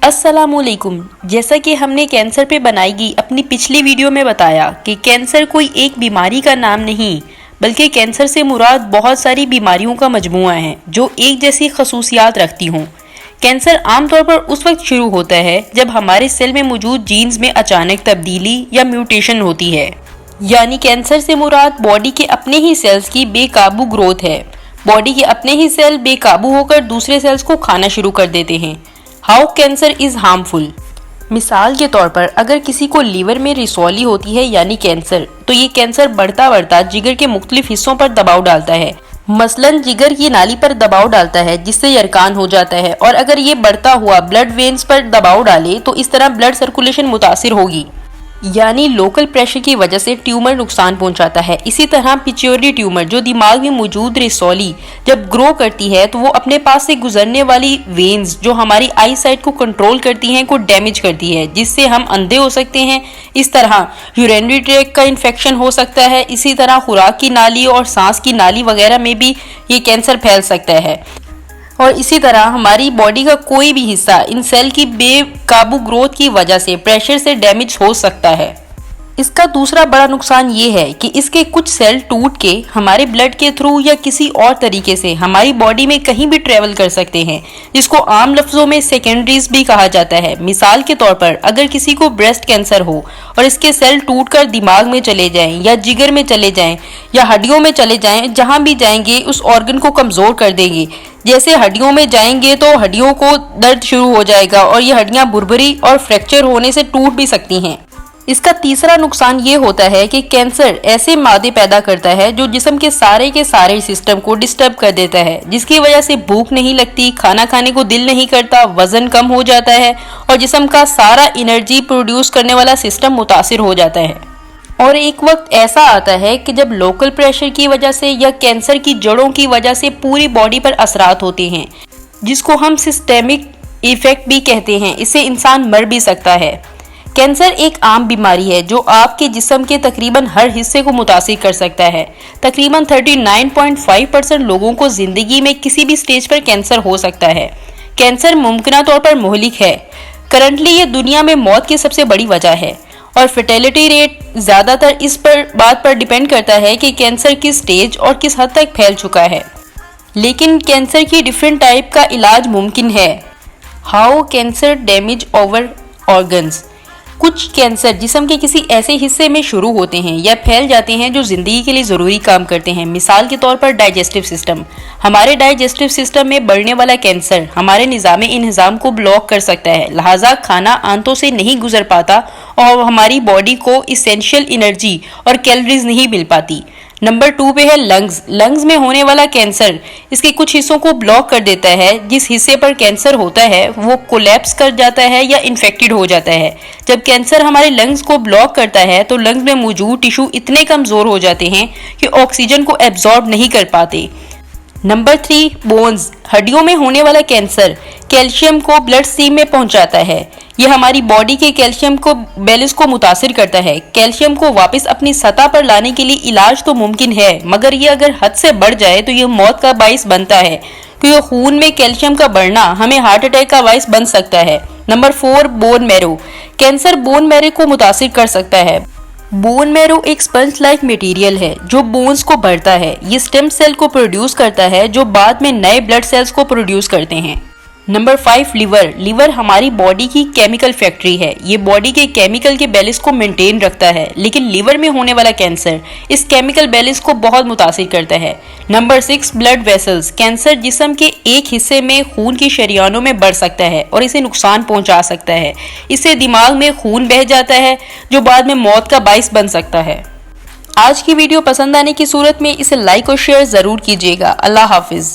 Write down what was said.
अस्सलामुअलैकुम। जैसा कि हमने कैंसर पे बनाई गई अपनी पिछली वीडियो में बताया कि कैंसर कोई एक बीमारी का नाम नहीं बल्कि कैंसर से मुराद बहुत सारी बीमारियों का मजमुआ है जो एक जैसी खसूसियात रखती हों। कैंसर आमतौर पर उस वक्त शुरू होता है जब हमारे सेल में मौजूद जीन्स में अचानक तब्दीली या म्यूटेशन होती है। यानी कैंसर से मुराद बॉडी के अपने ही सेल्स की बेकाबू ग्रोथ है। बॉडी के अपने ही सेल बेकाबू होकर दूसरे सेल्स को खाना शुरू कर देते हैं। How cancer is harmful. मिसाल के तौर पर अगर किसी को लीवर में रिसौली होती है यानी कैंसर, तो ये कैंसर बढ़ता बढ़ता जिगर के मुख्तलिफ हिस्सों पर दबाव डालता है। मसलन जिगर की नाली पर दबाव डालता है जिससे यरकान हो जाता है, और अगर ये बढ़ता हुआ ब्लड वेन्स पर दबाव डाले तो इस तरह ब्लड सर्कुलेशन मुतासिर होगी। यानी लोकल प्रेशर की वजह से ट्यूमर नुकसान पहुंचाता है। इसी तरह पिट्यूटरी ट्यूमर जो दिमाग में मौजूद रिसौली जब ग्रो करती है तो वो अपने पास से गुजरने वाली वेन्स जो हमारी आई साइट को कंट्रोल करती हैं को डैमेज करती है, जिससे हम अंधे हो सकते हैं। इस तरह यूरिनरी ट्रैक्ट का इन्फेक्शन हो सकता है। इसी तरह खुराक की नाली और सांस की नाली वगैरह में भी ये कैंसर फैल सकता है। और इसी तरह हमारी बॉडी का कोई भी हिस्सा इन सेल की बेकाबू ग्रोथ की वजह से प्रेशर से डैमेज हो सकता है। इसका दूसरा बड़ा नुकसान ये है कि इसके कुछ सेल टूट के हमारे ब्लड के थ्रू या किसी और तरीके से हमारी बॉडी में कहीं भी ट्रेवल कर सकते हैं, जिसको आम लफ्जों में सेकेंडरीज भी कहा जाता है। मिसाल के तौर पर अगर किसी को ब्रेस्ट कैंसर हो और इसके सेल टूटकर दिमाग में चले जाएं या जिगर में चले जाएं या हड्डियों में चले जाएं, जहां भी जाएंगे उस ऑर्गन को कमजोर कर देंगे। जैसे हड्डियों में जाएंगे तो हड्डियों को दर्द शुरू हो जाएगा और ये हड्डियां भुरभुरी और फ्रैक्चर होने से टूट भी सकती हैं। इसका तीसरा नुकसान ये होता है कि कैंसर ऐसे मादे पैदा करता है जो जिस्म के सारे सिस्टम को डिस्टर्ब कर देता है, जिसकी वजह से भूख नहीं लगती, खाना खाने को दिल नहीं करता, वजन कम हो जाता है और जिस्म का सारा एनर्जी प्रोड्यूस करने वाला सिस्टम मुतासिर हो जाता है। और एक वक्त ऐसा आता है कि जब लोकल प्रेशर की वजह से या कैंसर की जड़ों की वजह से पूरी बॉडी पर असरात होते हैं, जिसको हम सिस्टेमिक इफेक्ट भी कहते हैं। इससे इंसान मर भी सकता है। कैंसर एक आम बीमारी है जो आपके जिस्म के तकरीबन हर हिस्से को मुतासिर कर सकता है। तकरीबन 39.5% लोगों को जिंदगी में किसी भी स्टेज पर कैंसर हो सकता है। कैंसर मुमकिन तौर पर मोहलिक है। करंटली ये दुनिया में मौत की सबसे बड़ी वजह है और फर्टिलिटी रेट ज़्यादातर इस बात पर डिपेंड करता है कि कैंसर किस स्टेज और किस हद तक फैल चुका है। लेकिन कैंसर की डिफरेंट टाइप का इलाज मुमकिन है। How cancer damage over organs. कुछ कैंसर जिस्म के किसी ऐसे हिस्से में शुरू होते हैं या फैल जाते हैं जो जिंदगी के लिए ज़रूरी काम करते हैं। मिसाल के तौर पर डाइजेस्टिव सिस्टम। हमारे डाइजेस्टिव सिस्टम में बढ़ने वाला कैंसर हमारे निज़ाम इंतज़ाम को ब्लॉक कर सकता है, लिहाजा खाना आंतों से नहीं गुजर पाता और हमारी बॉडी को इसेंशियल एनर्जी और कैलोरीज नहीं मिल पाती। नंबर 2 पे है लंग्स। लंग्स में होने वाला कैंसर इसके कुछ हिस्सों को ब्लॉक कर देता है। जिस हिस्से पर कैंसर होता है वो कोलैप्स कर जाता है या इन्फेक्टेड हो जाता है। जब कैंसर हमारे लंग्स को ब्लॉक करता है तो लंग्स में मौजूद टिश्यू इतने कमजोर हो जाते हैं कि ऑक्सीजन को एब्जॉर्ब नहीं कर पाते। Number 3 bones. हड्डियों में होने वाला कैंसर कैल्शियम को ब्लड स्ट्रीम में पहुंचाता है। यह हमारी बॉडी के कैल्शियम को बैलेंस को मुतासिर करता है। कैल्शियम को वापस अपनी सतह पर लाने के लिए इलाज तो मुमकिन है, मगर यह अगर हद से बढ़ जाए तो यह मौत का बाइस बनता है, क्योंकि खून में कैल्शियम का बढ़ना हमें हार्ट अटैक का बाइस बन सकता है। Number 4 bone marrow. Cancer bone marrow को मुतासिर कर सकता है। बोन मैरो एक स्पंज लाइक मटेरियल है जो बोन्स को भरता है। ये स्टेम सेल को प्रोड्यूस करता है जो बाद में नए ब्लड सेल्स को प्रोड्यूस करते हैं। Number 5 liver. लिवर हमारी बॉडी की केमिकल फैक्ट्री है। ये बॉडी के केमिकल के बैलेंस को मेंटेन रखता है, लेकिन लिवर में होने वाला कैंसर इस केमिकल बैलेंस को बहुत मुतासिर करता है। Number 6 blood vessels. कैंसर जिस्म के एक हिस्से में खून की शरियानों में बढ़ सकता है और इसे नुकसान पहुंचा सकता है। इससे दिमाग में खून बह जाता है जो बाद में मौत का बाइस बन सकता है। आज की वीडियो पसंद आने की सूरत में इसे लाइक और शेयर जरूर कीजिएगा। अल्लाह हाफिज।